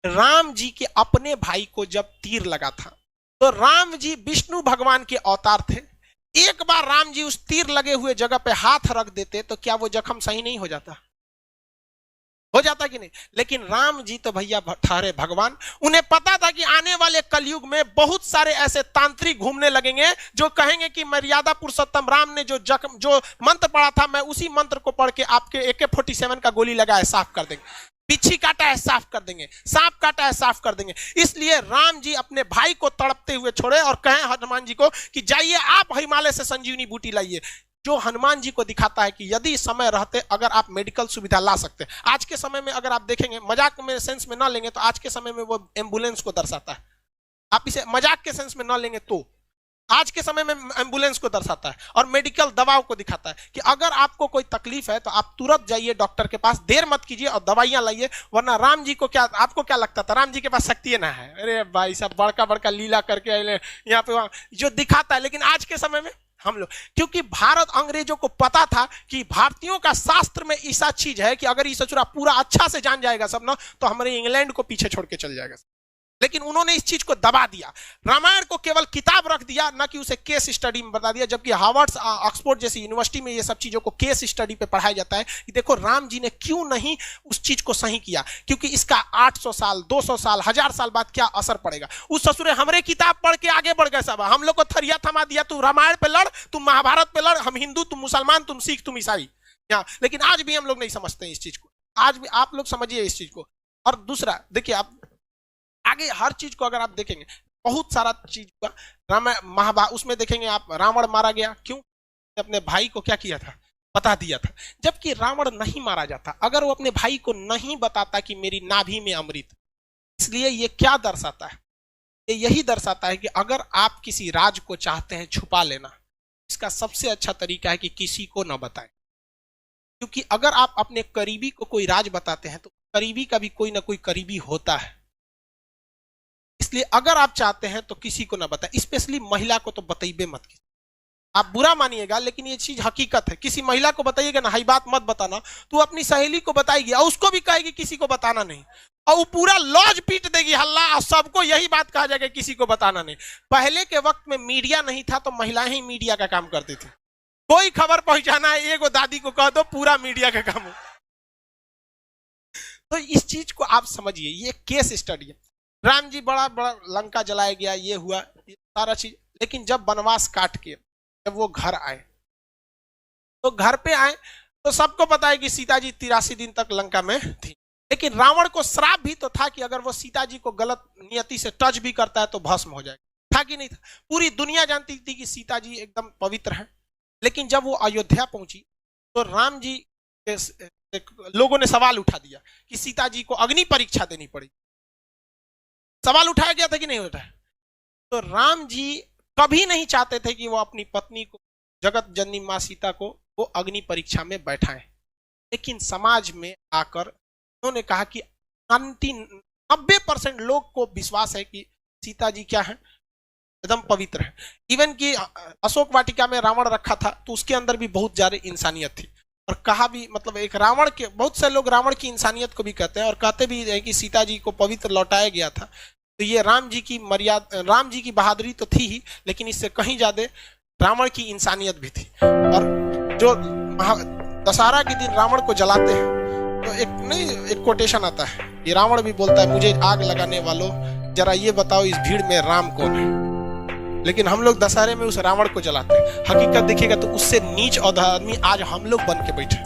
राम जी के अपने भाई को जब तीर लगा था, तो राम जी विष्णु भगवान के अवतार थे। एक बार राम जी उस तीर लगे हुए जगह पे हाथ रख देते तो क्या वो जख्म सही नहीं हो जाता? हो जाता कि नहीं? लेकिन राम जी तो भैया ठहरे भगवान। उन्हें पता था कि आने वाले कलयुग में बहुत सारे ऐसे तांत्रिक घूमने लगेंगे जो कहेंगे कि मर्यादा पुरुषोत्तम राम ने जो मंत्र पढ़ा था, मैं उसी मंत्र को पढ़ के आपके AK-47 का गोली लगाया साफ कर देंगे, बिच्छी काटा है साफ कर देंगे, सांप काटा है साफ कर देंगे। इसलिए राम जी अपने भाई को तड़पते हुए छोड़े और कहें हनुमान जी को कि जाइए आप हिमालय से संजीवनी बूटी लाइए, जो हनुमान जी को दिखाता है कि यदि समय रहते अगर आप मेडिकल सुविधा ला सकते हैं। आज के समय में अगर आप देखेंगे, मजाक में सेंस में ना लेंगे तो आज के समय में वो एम्बुलेंस को दर्शाता है। आप इसे मजाक के सेंस में ना लेंगे तो आज के समय में एम्बुलेंस को दर्शाता है और मेडिकल दवाओं को दिखाता है कि अगर आपको कोई तकलीफ है तो आप तुरंत जाइए डॉक्टर के पास, देर मत कीजिए और दवाइयां लाइए। वरना राम जी को क्या, आपको क्या लगता था राम जी के पास शक्ति ना है? अरे भाई साहब, बड़का बड़का लीला करके यहाँ पे वहां जो दिखाता है। लेकिन आज के समय में हम लोग, क्योंकि भारत अंग्रेजों को पता था कि भारतीयों का शास्त्र में ऐसा चीज है कि अगर ये सचुरा पूरा अच्छा से जान जाएगा सब ना, तो हमारे इंग्लैंड को पीछे छोड़ के चल जाएगा। लेकिन उन्होंने इस चीज को दबा दिया, रामायण को केवल किताब रख दिया, ना कि उसे केस स्टडी में बता दिया। जबकि हार्वर्ड, ऑक्सफोर्ड जैसी यूनिवर्सिटी में ये सब चीजों को केस स्टडी पे पढ़ाया जाता है कि देखो राम जी ने क्यों नहीं उस चीज को सही किया, क्योंकि इसका 800 साल 200 साल 1000 साल बाद क्या असर पड़ेगा। उस ससुरे हमरे किताब पढ़ के आगे बढ़ गए सब, हम लोग को थरिया थमा दिया, तू रामायण पे लड़, तुम महाभारत पे लड़, हम हिंदू तुम मुसलमान, तुम सिख तुम ईसाई। लेकिन आज भी हम लोग नहीं समझते इस चीज को, आज भी आप लोग समझिए इस चीज को। और दूसरा देखिए, आप आगे हर चीज को अगर आप देखेंगे, बहुत सारा चीज का रामायण महाभारत उसमें देखेंगे आप, रावण मारा गया क्यों? अपने भाई को क्या किया था? बता दिया था। जबकि रावण नहीं मारा जाता अगर वो अपने भाई को नहीं बताता कि मेरी नाभि में अमृत। इसलिए ये क्या दर्शाता है? ये यही दर्शाता है कि अगर आप किसी राज को चाहते हैं छुपा लेना, इसका सबसे अच्छा तरीका है कि किसी को न बताएं। क्योंकि अगर आप अपने करीबी को कोई राज बताते हैं तो करीबी का भी कोई ना कोई करीबी होता है। इसलिए अगर आप चाहते हैं तो किसी को ना बताएं, स्पेशली महिला को तो बताइए मत। आप बुरा मानिएगा लेकिन ये चीज हकीकत है। किसी महिला को बताइएगा ना, हाई बात मत बताना, तो अपनी सहेली को बताएगी और उसको भी कहेगी किसी को बताना नहीं, और वो पूरा लॉज पीट देगी हल्ला, और सबको यही बात कहा जाएगा किसी को बताना नहीं। पहले के वक्त में मीडिया नहीं था तो महिलाएं ही मीडिया का काम करती थी। कोई खबर पहुंचाना है, एगो दादी को कह दो, पूरा मीडिया का काम हो। तो इस चीज को आप समझिए, ये केस स्टडी है। राम जी बड़ा बड़ा लंका जलाया गया, ये हुआ, ये सारा चीज। लेकिन जब वनवास काट के जब वो घर आए, तो घर पे आए तो सबको पता है कि सीता जी 83 दिन तक लंका में थी। लेकिन रावण को श्राप भी तो था कि अगर वो सीता जी को गलत नियति से टच भी करता है तो भस्म हो जाएगा। था कि नहीं था? पूरी दुनिया जानती थी कि सीता जी एकदम पवित्र है। लेकिन जब वो अयोध्या पहुंची तो राम जी लोगों ने सवाल उठा दिया कि सीता जी को अग्नि परीक्षा देनी पड़ी। सवाल उठाया गया था कि नहीं उठाया? तो राम जी कभी नहीं चाहते थे कि वो अपनी पत्नी को, जगत जननी मां सीता को, वो अग्नि परीक्षा में बैठाएं। लेकिन समाज में आकर उन्होंने कहा कि 90% लोग को विश्वास है कि सीता जी क्या है, एकदम पवित्र है। इवन कि अशोक वाटिका में रावण रखा था तो उसके अंदर भी बहुत ज्यादा इंसानियत थी। और कहा भी, मतलब एक रावण के, बहुत से लोग रावण की इंसानियत को भी कहते हैं और कहते भी हैं कि सीता जी को पवित्र लौटाया गया था। तो ये राम जी की मर्यादा, राम जी की बहादुरी तो थी ही, लेकिन इससे कहीं ज्यादा रावण की इंसानियत भी थी। और जो दशहरा के दिन रावण को जलाते हैं तो एक कोटेशन आता है, ये रावण भी बोलता है, मुझे आग लगाने वालों जरा ये बताओ इस भीड़ में राम कौन है। लेकिन हम लोग दशहरे में उस रावण को जलाते हैं। हकीकत देखिएगा तो उससे नीच और आदमी आज हम लोग बन के बैठे।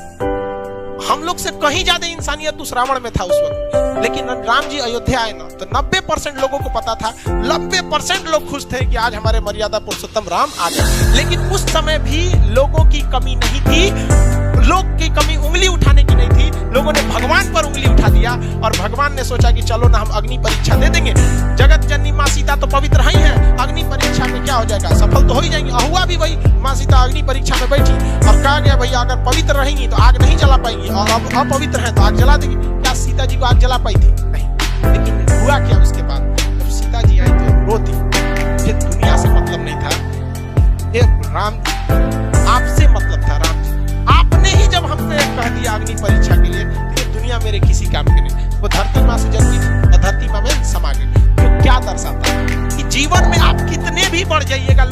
हम लोग से कहीं ज्यादा इंसानियत उस रावण में था उस वक्त। लेकिन राम जी अयोध्या आए ना तो 90% लोगों को पता था, 90% लोग खुश थे कि आज हमारे मर्यादा पुरुषोत्तम राम आ गए। लेकिन उस समय भी लोगों की कमी नहीं थी, लोग की कमी उंगली उठाने की नहीं थी। लोगों ने भगवान पर उंगली उठा दिया और भगवान ने सोचा कि चलो ना हम अग्नि परीक्षा दे देंगे। जगत जननी माँ सीता तो पवित्र ही है, अग्नि परीक्षा में क्या हो जाएगा, सफल तो हो ही जाएंगे। हुआ भी वही, माँ सीता अग्नि परीक्षा में बैठी और कहा गया भैया अगर पवित्र रहेंगी तो आग नहीं जला पाएंगी, और अब अपवित्र है तो आग जला देगी। क्या सीता जी को आग जला पाई थी? नहीं। लेकिन हुआ क्या उसके बाद, जब सीता जी आई तो रोती। मुझे दुनिया से मतलब नहीं था, ये राम आपसे मतलब था। राम जी आपने ही जब हमको कह दिया अग्नि परीक्षा के लिए, ये दुनिया मेरे किसी काम के नहीं। वो धरती माँ से जन्मी थी और धरती माँ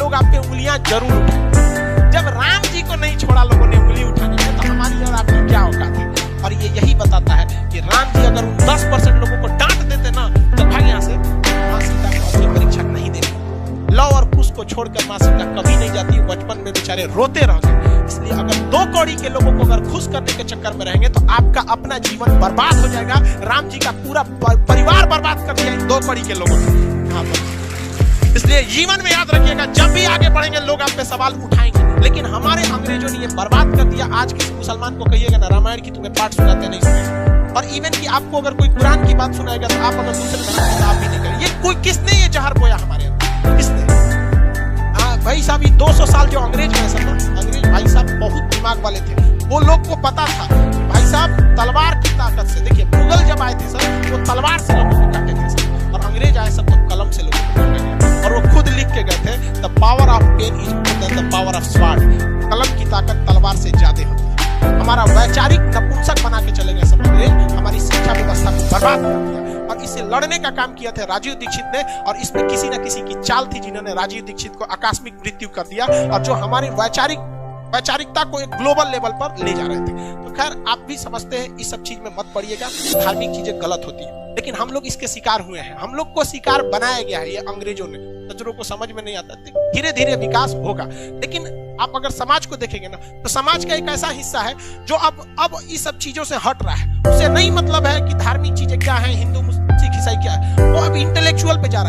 लोग आप पे उंगलियां जरूर उठाएंगे। जब राम जी को नहीं छोड़ा लोगों ने उंगली उठाने में, तो हमारी और आपकी क्या औकात है। और ये यही बताता है कि राम जी अगर उन 10% लोगों को डांट देते ना, तो भाग यहाँ से, माँ सीता को अपनी परीक्षा नहीं देनी। लव और कुश को छोड़कर माँ सीता कभी नहीं जाती, बचपन में बेचारे रोते रह गए। इसलिए अगर 2 कौड़ी के लोगों को अगर खुश करने के चक्कर में रहेंगे तो आपका अपना जीवन बर्बाद हो जाएगा। राम जी का पूरा परिवार बर्बाद कर दिया इन 2 कौड़ी के लोगों ने यहाँ पर। इसलिए जीवन में याद रखिएगा, जब भी आगे बढ़ेंगे लोग आप पे सवाल उठाएंगे, लेकिन हमारे अंग्रेजों ने ये बर्बाद कर दिया। आज किसी मुसलमान को कहिएगा ना रामायण की तुम्हें पाठ सुनाते नहीं सुने, और इवन कि आपको अगर कोई कुरान की बात सुनाएगा तो आप अगर दूसरे धर्म की आप भी नहीं करें। ये कोई किसने ये जहर बोया हमारे अंदर, किसने? भाई साहब ये 200 साल जो अंग्रेज हैं सब, अंग्रेज भाई साहब बहुत दिमाग वाले थे। वो लोग को पता था भाई साहब तलवार की ताकत से, देखिए मुगल जब आए थे सर वो तलवार से लोगों को काटे थे सर, और अंग्रेज आए सब तो कलम से लोगों को काटे थे। और वो खुद लिख के गए थे, the power of pen is more than the power of sword. कलम की ताकत तलवार से ज्यादा होती है। हमारा वैचारिक नपुंसक बना के चले गए सब अंग्रेज, हमारी शिक्षा व्यवस्था को बर्बाद कर दिया। और इसे लड़ने का काम किया था राजीव दीक्षित ने, और इसमें किसी न किसी की चाल थी जिन्होंने राजीव दीक्षित को आकस्मिक मृत्यु कर दिया, और जो हमारी वैचारिकता को एक ग्लोबल लेवल पर ले जा रहे थे। तो खैर आप भी समझते हैं, इस सब चीज में मत पड़िएगा, धार्मिक चीजें गलत होती है, लेकिन हम लोग इसके शिकार हुए हैं। हम लोग को शिकार बनाया गया है ये अंग्रेजों ने। नजरों को समझ में नहीं आता, धीरे धीरे विकास होगा। लेकिन आप अगर समाज को देखेंगे ना, तो समाज का एक ऐसा हिस्सा है जो अब इस सब चीजों से हट रहा है। उसे नहीं मतलब है कि धार्मिक चीजें क्या है, हिंदू सिख ईसाई क्या है, वो अब इंटेलेक्चुअल पे जा रहा है।